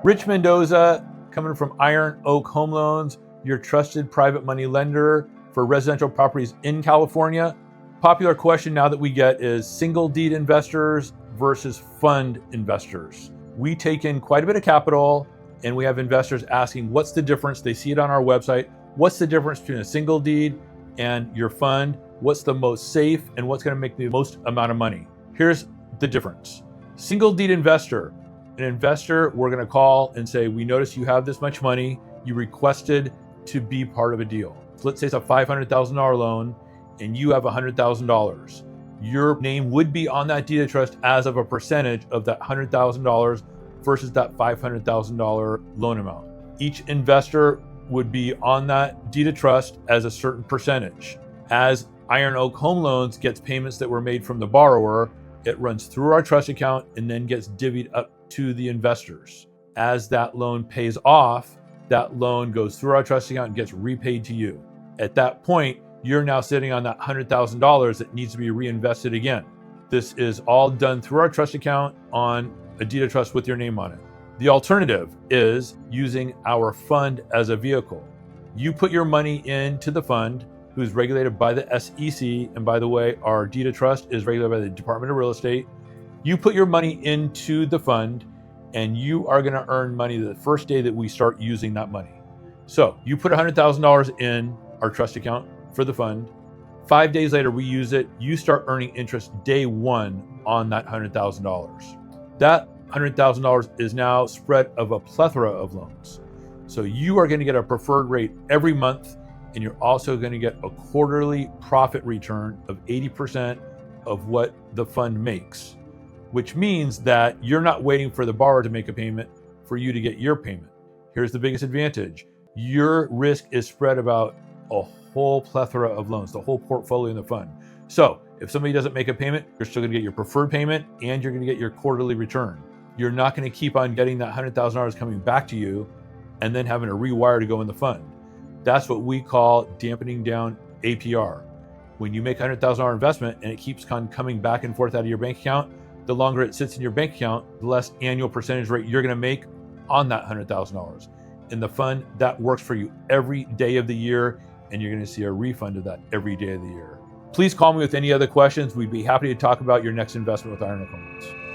Rich Mendoza, coming from Iron Oak Home Loans, your trusted private money lender for residential properties in California. Popular question now that we get is single deed investors versus fund investors. We take in quite a bit of capital and we have investors asking what's the difference. They see it on our website. What's the difference between a single deed and your fund? What's the most safe and what's going to make the most amount of money? Here's the difference. Single deed investor. An investor we're going to call and say, we notice you have this much money. You requested to be part of a deal. So let's say it's a $500,000 loan and you have $100,000. Your name would be on that deed of trust as of a percentage of that $100,000 versus that $500,000 loan amount. Each investor would be on that deed of trust as a certain percentage. As Iron Oak Home Loans gets payments that were made from the borrower, it runs through our trust account and then gets divvied up to the investors. As that loan pays off, that loan goes through our trust account and gets repaid to you. At that point, you're now sitting on that $100,000 that needs to be reinvested again. This is all done through our trust account on a deed of trust with your name on it. The alternative is using our fund as a vehicle. You put your money into the fund, who's regulated by the SEC, and by the way, our deed of trust is regulated by the Department of Real Estate. You put your money into the fund and you are going to earn money the first day that we start using that money. So you put $100,000 in our trust account for the fund. 5 days later, we use it. You start earning interest day one on that $100,000. That $100,000 is now spread of a plethora of loans. So you are going to get a preferred rate every month, and you're also going to get a quarterly profit return of 80% of what the fund makes, which means that you're not waiting for the borrower to make a payment for you to get your payment. Here's the biggest advantage. Your risk is spread about a whole plethora of loans, the whole portfolio in the fund. So if somebody doesn't make a payment, you're still going to get your preferred payment and you're going to get your quarterly return. You're not going to keep on getting that $100,000 coming back to you and then having to rewire to go in the fund. That's what we call dampening down APR. When you make a $100,000 investment and it keeps coming back and forth out of your bank account, the longer it sits in your bank account, the less annual percentage rate you're going to make on that $100,000. In the fund, that works for you every day of the year, and you're going to see a refund of that every day of the year. Please call me with any other questions. We'd be happy to talk about your next investment with Iron Oak Home Loans.